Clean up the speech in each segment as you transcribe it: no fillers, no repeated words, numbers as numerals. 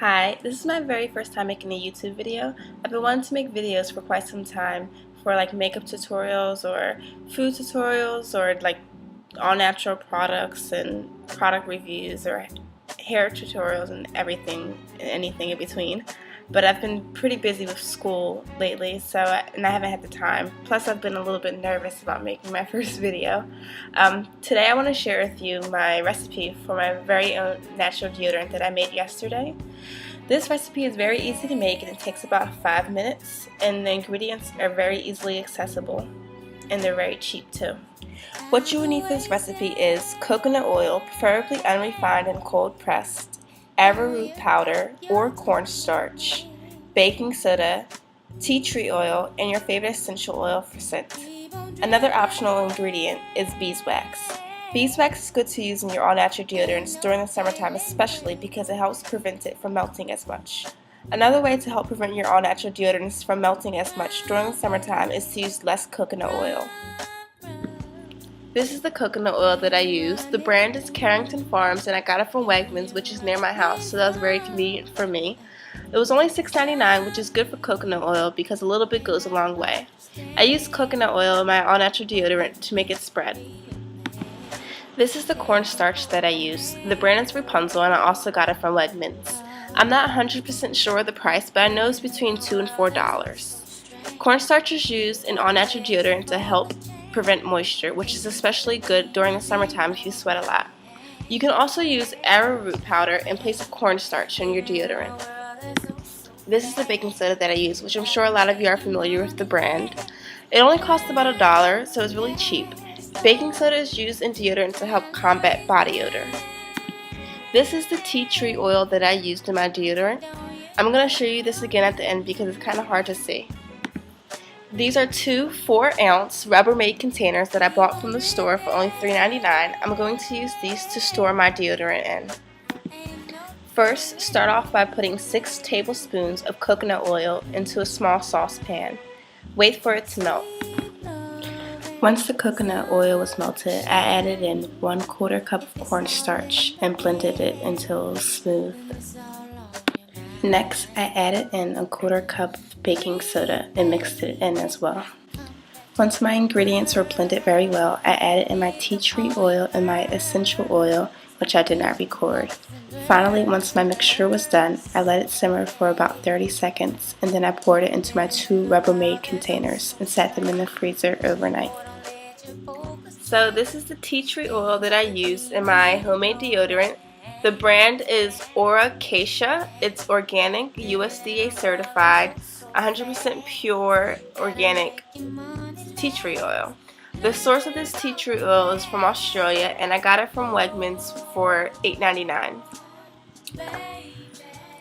Hi, this is my very first time making a YouTube video. I've been wanting to make videos for quite some time for like makeup tutorials or food tutorials or like all natural products and product reviews or hair tutorials and everything and anything in between. But I've been pretty busy with school lately, and I haven't had the time. Plus, I've been a little bit nervous about making my first video. Today, I want to share with you my recipe for my very own natural deodorant that I made yesterday. This recipe is very easy to make and it takes about 5 minutes, and the ingredients are very easily accessible and they're very cheap too. What you will need for this recipe is coconut oil, preferably unrefined and cold pressed, arrowroot powder or cornstarch, baking soda, tea tree oil, and your favorite essential oil for scent. Another optional ingredient is beeswax. Beeswax is good to use in your all-natural deodorants during the summertime, especially because it helps prevent it from melting as much. Another way to help prevent your all-natural deodorants from melting as much during the summertime is to use less coconut oil. This is the coconut oil that I use. The brand is Carrington Farms and I got it from Wegmans, which is near my house, so that was very convenient for me. It was only $6.99, which is good for coconut oil because a little bit goes a long way. I use coconut oil in my all-natural deodorant to make it spread. This is the corn starch that I use. The brand is Rapunzel and I also got it from Wegmans. I'm not 100% sure of the price, but I know it's between $2 and $4. Corn starch is used in all-natural deodorant to help prevent moisture, which is especially good during the summertime if you sweat a lot. You can also use arrowroot powder in place of cornstarch in your deodorant. This is the baking soda that I use, which I'm sure a lot of you are familiar with the brand. It only costs about $1, so it's really cheap. Baking soda is used in deodorant to help combat body odor. This is the tea tree oil that I used in my deodorant. I'm going to show you this again at the end because it's kind of hard to see. These are two 4-ounce Rubbermaid containers that I bought from the store for only $3.99. I'm going to use these to store my deodorant in. First, start off by putting 6 tablespoons of coconut oil into a small saucepan. Wait for it to melt. Once the coconut oil was melted, I added in 1/4 cup of cornstarch and blended it until it was smooth. Next, I added in 1/4 cup of baking soda and mixed it in as well. Once my ingredients were blended very well, I added in my tea tree oil and my essential oil, which I did not record. Finally, once my mixture was done, I let it simmer for about 30 seconds and then I poured it into my 2 Rubbermaid containers and set them in the freezer overnight. So this is the tea tree oil that I used in my homemade deodorant. The brand is Aurora. It's organic, USDA certified, 100% pure organic tea tree oil. The source of this tea tree oil is from Australia and I got it from Wegmans for $8.99.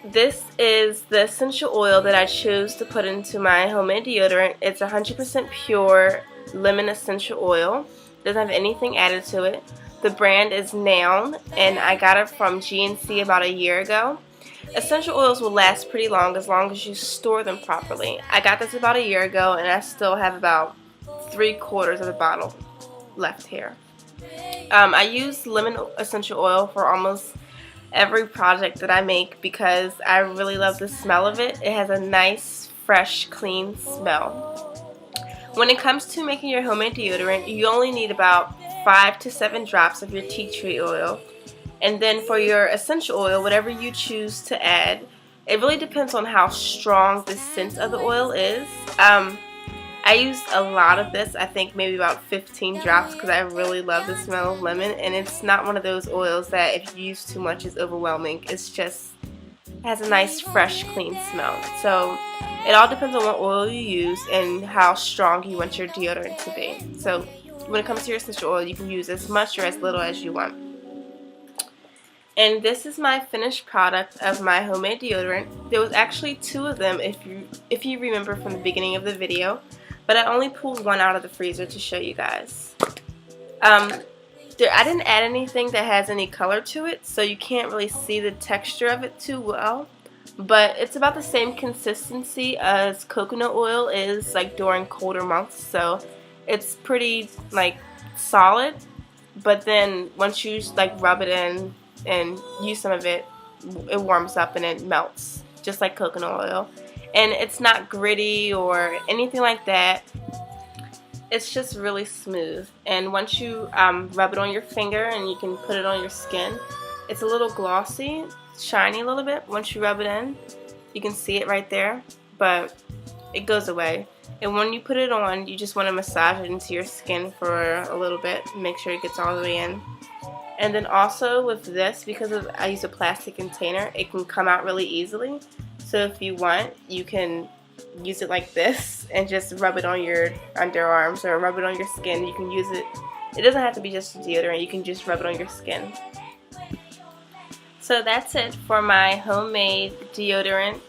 This is the essential oil that I chose to put into my homemade deodorant. It's 100% pure lemon essential oil. Doesn't have anything added to it. The brand is Noun and I got it from GNC about a year ago. Essential oils will last pretty long as you store them properly. I got this about a year ago and I still have about 3/4 of the bottle left here. I use lemon essential oil for almost every project that I make because I really love the smell of it. It has a nice, fresh, clean smell. When it comes to making your homemade deodorant, you only need about 5 to 7 drops of your tea tree oil. And then for your essential oil, whatever you choose to add, it really depends on how strong the scent of the oil is. I used a lot of this, I think maybe about 15 drops because I really love the smell of lemon, and it's not one of those oils that if you use too much is overwhelming. It's just, it has a nice fresh clean smell. So it all depends on what oil you use and how strong you want your deodorant to be. So when it comes to your essential oil, you can use as much or as little as you want. And this is my finished product of my homemade deodorant. There was actually 2 of them if you remember from the beginning of the video, but I only pulled one out of the freezer to show you guys. I didn't add anything that has any color to it, so you can't really see the texture of it too well, but it's about the same consistency as coconut oil is like during colder months, so it's pretty like solid, but then once you like rub it in and use some of it, it warms up and it melts just like coconut oil. And it's not gritty or anything like that. It's just really smooth. And once you rub it on your finger and you can put it on your skin, it's a little glossy, shiny a little bit. Once you rub it in, you can see it right there, but it goes away. And when you put it on, you just want to massage it into your skin for a little bit, make sure it gets all the way in. And then also with this, because I use a plastic container, it can come out really easily. So if you want, you can use it like this and just rub it on your underarms or rub it on your skin. You can use it, it doesn't have to be just deodorant, you can just rub it on your skin. So that's it for my homemade deodorant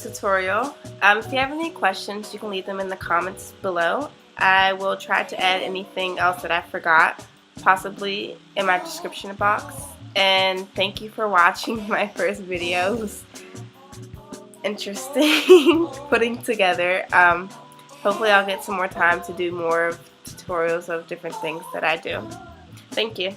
tutorial. If you have any questions, you can leave them in the comments below. I will try to add anything else that I forgot, possibly in my description box. And thank you for watching my first video. It was interesting putting together. Hopefully I'll get some more time to do more tutorials of different things that I do. Thank you.